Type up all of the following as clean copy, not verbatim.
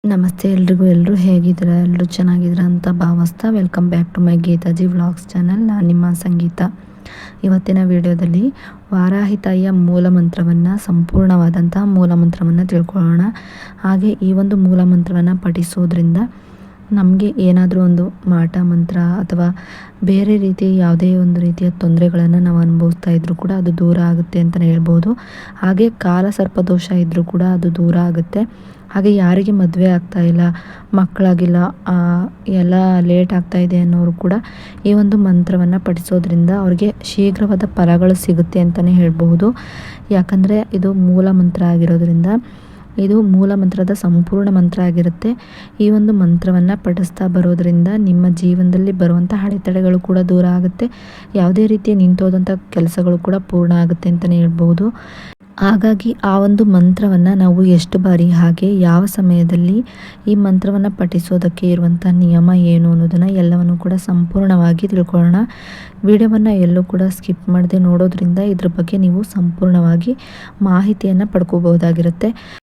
ನಮಸ್ತೆ ಎಲ್ರಿಗೂ. ಎಲ್ಲರೂ ಹೇಗಿದ್ದೀರಾ? ಎಲ್ಲರೂ ಚೆನ್ನಾಗಿದ್ದೀರಾ ಅಂತ ಭಾವಿಸ್ತಾ welcome back to my Geethaji vlogs channel. ನಾನು ನಿಮ್ಮ ಸಂಗೀತ. ಇವತ್ತಿನ ವಿಡಿಯೋದಲ್ಲಿ ವಾರಾಹಿ ತಾಯಿಯ ಮೂಲ ಮಂತ್ರವನ್ನು, ಸಂಪೂರ್ಣವಾದಂತಹ ಮೂಲ ಮಂತ್ರವನ್ನು ತಿಳ್ಕೊಳ್ಳೋಣ. ಹಾಗೆ ಈ ಒಂದು ಮೂಲ ಮಂತ್ರವನ್ನು ಪಠಿಸೋದ್ರಿಂದ ನಮಗೆ ಏನಾದರೂ ಒಂದು ಮಾಟ ಮಂತ್ರ ಅಥವಾ ಬೇರೆ ರೀತಿ ಯಾವುದೇ ಒಂದು ರೀತಿಯ ತೊಂದರೆಗಳನ್ನು ನಾವು ಅನುಭವಿಸ್ತಾ ಇದ್ದರೂ ಕೂಡ ಅದು ದೂರ ಆಗುತ್ತೆ ಅಂತಲೇ ಹೇಳ್ಬೋದು. ಹಾಗೆ ಕಾಲ ಸರ್ಪದೋಷ ಇದ್ದರೂ ಕೂಡ ಅದು ದೂರ ಆಗುತ್ತೆ. ಹಾಗೆ ಯಾರಿಗೆ ಮದುವೆ ಆಗ್ತಾ ಇಲ್ಲ, ಮಕ್ಕಳಾಗಿಲ್ಲ, ಎಲ್ಲ ಲೇಟ್ ಆಗ್ತಾ ಇದೆ ಅನ್ನೋರು ಕೂಡ ಈ ಒಂದು ಮಂತ್ರವನ್ನು ಪಠಿಸೋದ್ರಿಂದ ಅವ್ರಿಗೆ ಶೀಘ್ರವಾದ ಫಲಗಳು ಸಿಗುತ್ತೆ ಅಂತಲೇ ಹೇಳ್ಬಹುದು. ಯಾಕಂದರೆ ಇದು ಮೂಲ ಮಂತ್ರ ಆಗಿರೋದ್ರಿಂದ, ಇದು ಮೂಲ ಮಂತ್ರದ ಸಂಪೂರ್ಣ ಮಂತ್ರ ಆಗಿರುತ್ತೆ. ಈ ಒಂದು ಮಂತ್ರವನ್ನು ಪಠಿಸ್ತಾ ಬರೋದ್ರಿಂದ ನಿಮ್ಮ ಜೀವನದಲ್ಲಿ ಬರುವಂಥ ಅಡೆತಡೆಗಳು ಕೂಡ ದೂರ ಆಗುತ್ತೆ. ಯಾವುದೇ ರೀತಿಯ ನಿಂತೋದಂಥ ಕೆಲಸಗಳು ಕೂಡ ಪೂರ್ಣ ಆಗುತ್ತೆ ಅಂತಲೇ ಹೇಳ್ಬೋದು. ಹಾಗಾಗಿ ಆ ಒಂದು ಮಂತ್ರವನ್ನು ನಾವು ಎಷ್ಟು ಬಾರಿ, ಹಾಗೆ ಯಾವ ಸಮಯದಲ್ಲಿ ಈ ಮಂತ್ರವನ್ನು ಪಠಿಸೋದಕ್ಕೆ ಇರುವಂಥ ನಿಯಮ ಏನು ಅನ್ನೋದನ್ನು ಎಲ್ಲವನ್ನು ಕೂಡ ಸಂಪೂರ್ಣವಾಗಿ ತಿಳ್ಕೊಳ್ಳೋಣ. ವಿಡಿಯೋವನ್ನು ಎಲ್ಲೂ ಕೂಡ ಸ್ಕಿಪ್ ಮಾಡದೆ ನೋಡೋದ್ರಿಂದ ಇದ್ರ ಬಗ್ಗೆ ನೀವು ಸಂಪೂರ್ಣವಾಗಿ ಮಾಹಿತಿಯನ್ನು ಪಡ್ಕೋಬಹುದಾಗಿರುತ್ತೆ.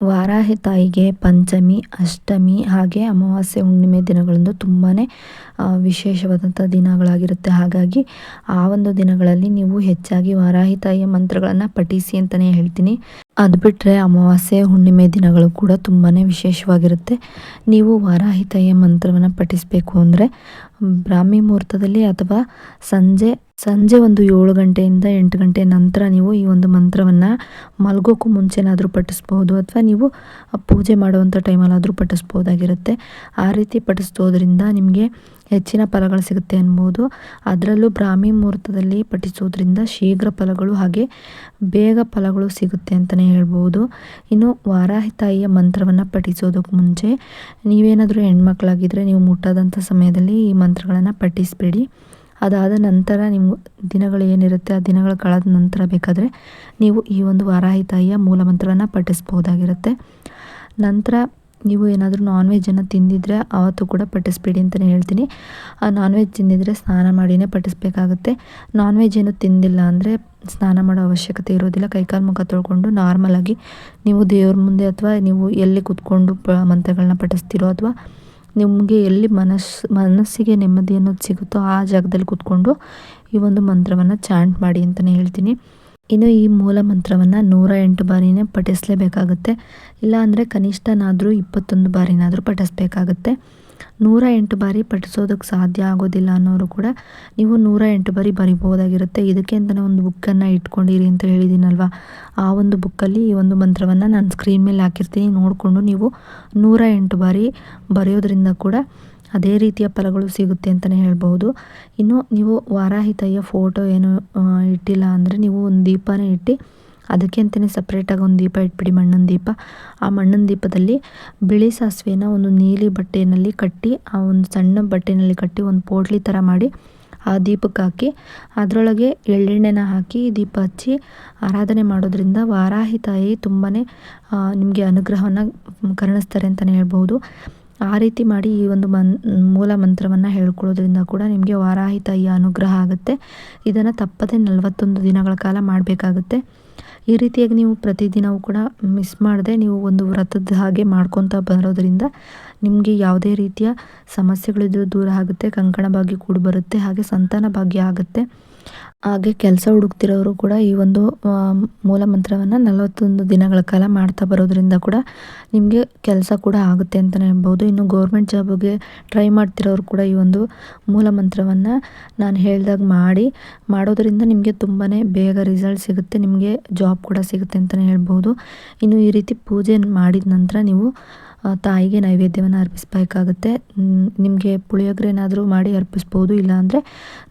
ವಾರಾಹಿ ತಾಯಿಗೆ ಪಂಚಮಿ, ಅಷ್ಟಮಿ ಹಾಗೆ ಅಮಾವಾಸ್ಯೆ, ಹುಣ್ಣಿಮೆ ದಿನಗಳಂದು ತುಂಬಾ ವಿಶೇಷವಾದಂಥ ದಿನಗಳಾಗಿರುತ್ತೆ. ಹಾಗಾಗಿ ಆ ಒಂದು ದಿನಗಳಲ್ಲಿ ನೀವು ಹೆಚ್ಚಾಗಿ ವಾರಾಹಿ ತಾಯಿಯ ಮಂತ್ರಗಳನ್ನು ಪಠಿಸಿ ಅಂತಲೇ ಹೇಳ್ತೀನಿ. ಅದು ಬಿಟ್ಟರೆ ಅಮಾವಾಸ್ಯೆ, ಹುಣ್ಣಿಮೆ ದಿನಗಳು ಕೂಡ ತುಂಬಾ ವಿಶೇಷವಾಗಿರುತ್ತೆ. ನೀವು ವಾರಾಹಿ ತಾಯಿಯ ಮಂತ್ರವನ್ನು ಪಠಿಸಬೇಕು ಅಂದರೆ ಬ್ರಾಹ್ಮಿ ಮುಹೂರ್ತದಲ್ಲಿ ಅಥವಾ ಸಂಜೆ ಒಂದು 7 ಗಂಟೆಯಿಂದ 8 ಗಂಟೆ ನಂತರ ನೀವು ಈ ಒಂದು ಮಂತ್ರವನ್ನು ಮಲಗೋಕ್ಕೂ ಮುಂಚೆನಾದರೂ ಪಠಿಸ್ಬೋದು, ಅಥವಾ ನೀವು ಪೂಜೆ ಮಾಡುವಂಥ ಟೈಮಲ್ಲಾದರೂ ಪಠಿಸ್ಬೋದಾಗಿರುತ್ತೆ. ಆ ರೀತಿ ಪಠಿಸೋದ್ರಿಂದ ನಿಮಗೆ ಹೆಚ್ಚಿನ ಫಲಗಳು ಸಿಗುತ್ತೆ ಅನ್ಬೋದು. ಅದರಲ್ಲೂ ಬ್ರಾಹ್ಮಿ ಮುಹೂರ್ತದಲ್ಲಿ ಪಠಿಸೋದ್ರಿಂದ ಶೀಘ್ರ ಫಲಗಳು ಹಾಗೆ ಬೇಗ ಫಲಗಳು ಸಿಗುತ್ತೆ ಅಂತಲೇ ಹೇಳ್ಬೋದು. ಇನ್ನು ವಾರಾಹಿ ತಾಯಿಯ ಮಂತ್ರವನ್ನು ಪಠಿಸೋದಕ್ಕೆ ಮುಂಚೆ ನೀವೇನಾದರೂ ಹೆಣ್ಮಕ್ಳಾಗಿದ್ದರೆ ನೀವು ಮುಟ್ಟಾದಂಥ ಸಮಯದಲ್ಲಿ ಈ ಮಂತ್ರಗಳನ್ನು ಪಠಿಸಬೇಡಿ. ಅದಾದ ನಂತರ ನೀವು ದಿನಗಳು ಏನಿರುತ್ತೆ ಆ ದಿನಗಳು ಕಳೆದ ನಂತರ ಬೇಕಾದರೆ ನೀವು ಈ ಒಂದು ವಾರಾಹಿ ತಾಯಿಯ ಮೂಲ ಮಂತ್ರವನ್ನು ಪಠಿಸ್ಬೋದಾಗಿರುತ್ತೆ. ನಂತರ ನೀವು ಏನಾದರೂ ನಾನ್ ವೆಜ್ಜನ್ನು ತಿಂದಿದ್ರೆ ಆವತ್ತು ಕೂಡ ಪಠಿಸ್ಬೇಡಿ ಅಂತಲೇ ಹೇಳ್ತೀನಿ. ನಾನ್ ವೆಜ್ ತಿಂದಿದ್ರೆ ಸ್ನಾನ ಮಾಡಿನೇ ಪಠಿಸ್ಬೇಕಾಗುತ್ತೆ. ನಾನ್ ವೆಜ್ ಏನು ತಿಂದಿಲ್ಲ ಅಂದರೆ ಸ್ನಾನ ಮಾಡೋ ಅವಶ್ಯಕತೆ ಇರೋದಿಲ್ಲ. ಕೈಕಾಲು ಮುಖ ತೊಳ್ಕೊಂಡು ನಾರ್ಮಲಾಗಿ ನೀವು ದೇವ್ರ ಮುಂದೆ ಅಥವಾ ನೀವು ಎಲ್ಲಿ ಕೂತ್ಕೊಂಡು ಮಂತ್ರಗಳನ್ನ ಪಠಿಸ್ತೀರೋ ಅಥವಾ ನಿಮಗೆ ಎಲ್ಲಿ ಮನಸ್ಸಿಗೆ ನೆಮ್ಮದಿ ಅನ್ನೋದು ಸಿಗುತ್ತೋ ಆ ಜಾಗದಲ್ಲಿ ಕೂತ್ಕೊಂಡು ಈ ಒಂದು ಮಂತ್ರವನ್ನು ಚಾಂಟ್ ಮಾಡಿ ಅಂತಲೇ ಹೇಳ್ತೀನಿ. ಇನ್ನು ಈ ಮೂಲ ಮಂತ್ರವನ್ನು 108 ಬಾರಿನೇ ಪಠಿಸಲೇಬೇಕಾಗುತ್ತೆ. ಇಲ್ಲ ಅಂದರೆ ಕನಿಷ್ಠನಾದರೂ 21 ಬಾರಿನಾದರೂ ಪಠಿಸ್ಬೇಕಾಗುತ್ತೆ. 108 ಬಾರಿ ಪಠಿಸೋದಕ್ಕೆ ಸಾಧ್ಯ ಆಗೋದಿಲ್ಲ ಅನ್ನೋರು ಕೂಡ ನೀವು 108 ಬಾರಿ ಬರಿಬೋದಾಗಿರುತ್ತೆ. ಇದಕ್ಕೆ ಅಂತಲೇ ಒಂದು ಬುಕ್ಕನ್ನು ಇಟ್ಕೊಂಡಿರಿ ಅಂತ ಹೇಳಿದ್ದೀನಲ್ವ, ಆ ಒಂದು ಬುಕ್ಕಲ್ಲಿ ಈ ಒಂದು ಮಂತ್ರವನ್ನು ನಾನು ಸ್ಕ್ರೀನ್ ಮೇಲೆ ಹಾಕಿರ್ತೀನಿ. ನೋಡಿಕೊಂಡು ನೀವು 108 ಬಾರಿ ಬರೆಯೋದ್ರಿಂದ ಕೂಡ ಅದೇ ರೀತಿಯ ಫಲಗಳು ಸಿಗುತ್ತೆ ಅಂತಲೇ ಹೇಳ್ಬೋದು. ಇನ್ನು ನೀವು ವಾರಾಹಿ ತಾಯಿಯ ಫೋಟೋ ಏನು ಇಟ್ಟಿಲ್ಲ ಅಂದರೆ ನೀವು ಒಂದು ದೀಪನೇ ಇಟ್ಟು ಅದಕ್ಕೆ ಅಂತಲೇ ಸಪ್ರೇಟಾಗಿ ಒಂದು ದೀಪ ಇಟ್ಬಿಡಿ, ಮಣ್ಣಿನ ದೀಪ. ಆ ಮಣ್ಣಿನ ದೀಪದಲ್ಲಿ ಬಿಳಿ ಸಾಸಿವೆನ ಒಂದು ನೀಲಿ ಬಟ್ಟೆಯಲ್ಲಿ ಕಟ್ಟಿ, ಆ ಒಂದು ಸಣ್ಣ ಬಟ್ಟೆಯಲ್ಲಿ ಕಟ್ಟಿ ಒಂದು ಪೋಟ್ಲಿ ಥರ ಮಾಡಿ ಆ ದೀಪಕ್ಕೆ ಹಾಕಿ ಅದರೊಳಗೆ ಎಳ್ಳೆಣ್ಣೆನ ಹಾಕಿ ದೀಪ ಹಚ್ಚಿ ಆರಾಧನೆ ಮಾಡೋದ್ರಿಂದ ವಾರಾಹಿ ತಾಯಿ ತುಂಬಾ ನಿಮಗೆ ಅನುಗ್ರಹವನ್ನು ಕರುಣಿಸ್ತಾರೆ ಅಂತಲೇ ಹೇಳ್ಬೋದು. ಆ ರೀತಿ ಮಾಡಿ ಈ ಒಂದು ಮೂಲ ಮಂತ್ರವನ್ನು ಹೇಳ್ಕೊಳ್ಳೋದ್ರಿಂದ ಕೂಡ ನಿಮಗೆ ವಾರಾಹಿ ತಾಯಿಯ ಅನುಗ್ರಹ ಆಗುತ್ತೆ. ಇದನ್ನು ತಪ್ಪದೆ 41 ದಿನಗಳ ಕಾಲ ಮಾಡಬೇಕಾಗುತ್ತೆ. ಈ ರೀತಿಯಾಗಿ ನೀವು ಪ್ರತಿದಿನವೂ ಕೂಡ ಮಿಸ್ ಮಾಡದೆ ನೀವು ಒಂದು ವ್ರತದ ಹಾಗೆ ಮಾಡ್ಕೊತಾ ಬರೋದ್ರಿಂದ ನಿಮಗೆ ಯಾವುದೇ ರೀತಿಯ ಸಮಸ್ಯೆಗಳಿದ್ರೂ ದೂರ ಆಗುತ್ತೆ, ಕಂಕಣ ಭಾಗ್ಯ ಕೂಡ ಬರುತ್ತೆ, ಹಾಗೆ ಸಂತಾನ ಭಾಗ್ಯ ಆಗುತ್ತೆ. ಹಾಗೆ ಕೆಲಸ ಹುಡುಕ್ತಿರೋರು ಕೂಡ ಈ ಒಂದು ಮೂಲ ಮಂತ್ರವನ್ನು 41 ದಿನಗಳ ಕಾಲ ಮಾಡ್ತಾ ಬರೋದ್ರಿಂದ ಕೂಡ ನಿಮಗೆ ಕೆಲಸ ಕೂಡ ಆಗುತ್ತೆ ಅಂತಲೇ ಹೇಳ್ಬೋದು. ಇನ್ನು ಗೌರ್ಮೆಂಟ್ ಜಾಬ್ಗೆ ಟ್ರೈ ಮಾಡ್ತಿರೋರು ಕೂಡ ಈ ಒಂದು ಮೂಲ ಮಂತ್ರವನ್ನು ನಾನು ಹೇಳ್ದಾಗ ಮಾಡೋದ್ರಿಂದ ನಿಮಗೆ ತುಂಬಾ ಬೇಗ ರಿಸಲ್ಟ್ ಸಿಗುತ್ತೆ, ನಿಮಗೆ ಜಾಬ್ ಕೂಡ ಸಿಗುತ್ತೆ ಅಂತಲೇ ಹೇಳ್ಬೋದು. ಇನ್ನು ಈ ರೀತಿ ಪೂಜೆ ಮಾಡಿದ ನಂತರ ನೀವು ತಾಯಿಗೆ ನೈವೇದ್ಯವನ್ನು ಅರ್ಪಿಸಬೇಕಾಗುತ್ತೆ. ನಿಮಗೆ ಪುಳಿಯೋಗರೆ ಏನಾದರೂ ಮಾಡಿ ಅರ್ಪಿಸ್ಬೋದು. ಇಲ್ಲಾಂದರೆ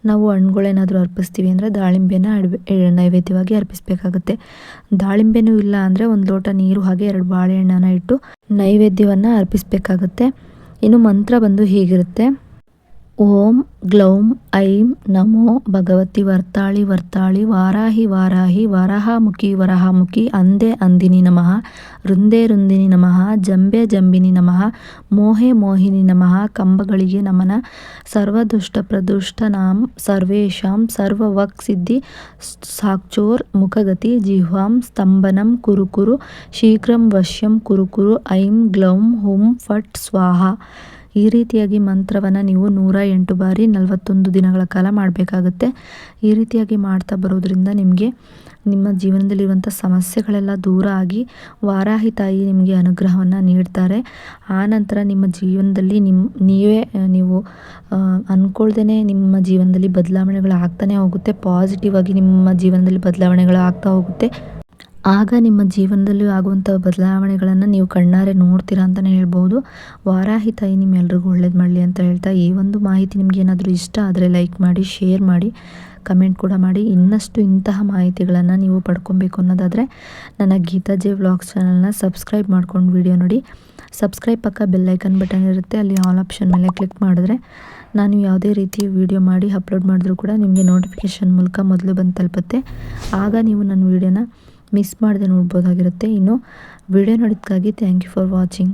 ನಾವು ಹಣ್ಣುಗಳೇನಾದರೂ ಅರ್ಪಿಸ್ತೀವಿ ಅಂದರೆ ದಾಳಿಂಬೆನ ನೈವೇದ್ಯವಾಗಿ ಅರ್ಪಿಸಬೇಕಾಗುತ್ತೆ. ದಾಳಿಂಬೆನೂ ಇಲ್ಲ ಅಂದರೆ ಒಂದು ಲೋಟ ನೀರು ಹಾಗೆ 2 ಬಾಳೆಹಣ್ಣನ್ನು ಇಟ್ಟು ನೈವೇದ್ಯವನ್ನು ಅರ್ಪಿಸಬೇಕಾಗುತ್ತೆ. ಇನ್ನು ಮಂತ್ರ ಬಂದು ಹೀಗಿರುತ್ತೆ: ಓಂ ಗ್ಲೌಂ ಐಂ ನಮೋ ಭಗವತಿ ವರ್ತಾಳಿ ವರ್ತಾಳಿ ವಾರಾಹಿ ವಾರಾಹಿ ವರಹಮುಖಿ ವರಹಮುಖಿ ಅಂದೆ ಅಂದಿನಿ ನಮಃ ರುಂದೆ ರುಂದಿನಿ ನಮಃ ಜಂಬೆ ಜಂಬಿನಿ ನಮಃ ಮೋಹೆ ಮೋಹಿನಿ ನಮಃ ಕಂಬಗಳಿಗೆ ನಮನ ಸರ್ವದುಷ್ಟ ಪ್ರದುಷ್ಟ ನಾಂ ಸರ್ವೇಷಾಂ ಸರ್ವವಕ್ ಸಿದ್ಧಿ ಸಾಕ್ಷೋರ್ ಮುಖಗತಿ ಜಿಹ್ವಾಂ ಸ್ತಂಭನಂ ಕುರು ಕುರು ಶೀಘ್ರಂ ವಶ್ಯಂ ಕುರು ಕುರು ಐಂ ಗ್ಲೌಂ ಹುಂ ಫಟ್ ಸ್ವಾಹ. ಈ ರೀತಿಯಾಗಿ ಮಂತ್ರವನ್ನು ನೀವು 108 ಬಾರಿ 41 ದಿನಗಳ ಕಾಲ ಮಾಡಬೇಕಾಗುತ್ತೆ. ಈ ರೀತಿಯಾಗಿ ಮಾಡ್ತಾ ಬರೋದ್ರಿಂದ ನಿಮಗೆ ನಿಮ್ಮ ಜೀವನದಲ್ಲಿರುವಂಥ ಸಮಸ್ಯೆಗಳೆಲ್ಲ ದೂರ ಆಗಿ ವಾರಾಹಿ ತಾಯಿ ನಿಮಗೆ ಅನುಗ್ರಹವನ್ನು ನೀಡ್ತಾರೆ. ಆನಂತರ ನಿಮ್ಮ ಜೀವನದಲ್ಲಿ ನೀವು ಅಂದ್ಕೊಳ್ದೇ ನಿಮ್ಮ ಜೀವನದಲ್ಲಿ ಬದಲಾವಣೆಗಳು ಆಗ್ತಾನೆ ಹೋಗುತ್ತೆ. ಪಾಸಿಟಿವ್ ಆಗಿ ನಿಮ್ಮ ಜೀವನದಲ್ಲಿ ಬದಲಾವಣೆಗಳು ಆಗ್ತಾ ಹೋಗುತ್ತೆ. ಆಗ ನಿಮ್ಮ ಜೀವನದಲ್ಲಿ ಆಗುವಂಥ ಬದಲಾವಣೆಗಳನ್ನು ನೀವು ಕಣ್ಣಾರೆ ನೋಡ್ತೀರಾ ಅಂತಲೇ ಹೇಳ್ಬೋದು. ವಾರಾಹಿ ತಾಯಿ ನಿಮ್ಮೆಲ್ರಿಗೂ ಒಳ್ಳೇದು ಮಾಡಲಿ ಅಂತ ಹೇಳ್ತಾ, ಈ ಒಂದು ಮಾಹಿತಿ ನಿಮ್ಗೆ ಏನಾದರೂ ಇಷ್ಟ ಆದರೆ ಲೈಕ್ ಮಾಡಿ, ಶೇರ್ ಮಾಡಿ, ಕಮೆಂಟ್ ಕೂಡ ಮಾಡಿ. ಇನ್ನಷ್ಟು ಇಂತಹ ಮಾಹಿತಿಗಳನ್ನು ನೀವು ಪಡ್ಕೊಬೇಕು ಅನ್ನೋದಾದರೆ ನನ್ನ ಗೀತಾ ಜೆ ವ್ಲಾಗ್ಸ್ ಚಾನಲ್ನ ಸಬ್ಸ್ಕ್ರೈಬ್ ಮಾಡ್ಕೊಂಡು ವಿಡಿಯೋ ನೋಡಿ. ಸಬ್ಸ್ಕ್ರೈಬ್ ಪಕ್ಕ ಬೆಲ್ಲೈಕನ್ ಬಟನ್ ಇರುತ್ತೆ, ಅಲ್ಲಿ ಆಲ್ ಆಪ್ಷನ್ ಮೇಲೆ ಕ್ಲಿಕ್ ಮಾಡಿದ್ರೆ ನಾನು ಯಾವುದೇ ರೀತಿ ವಿಡಿಯೋ ಮಾಡಿ ಅಪ್ಲೋಡ್ ಮಾಡಿದ್ರೂ ಕೂಡ ನಿಮಗೆ ನೋಟಿಫಿಕೇಷನ್ ಮೂಲಕ ಮೊದಲು ಬಂದು ತಲುಪುತ್ತೆ. ಆಗ ನೀವು ನನ್ನ ವಿಡಿಯೋನ ಮಿಸ್ ಮಾಡದೆ ನೋಡ್ಬೋದಾಗಿರುತ್ತೆ. ಇನ್ನು ವಿಡಿಯೋ ನೋಡಿದ್ದಕ್ಕಾಗಿ ಥ್ಯಾಂಕ್ ಯು ಫಾರ್ ವಾಚಿಂಗ್.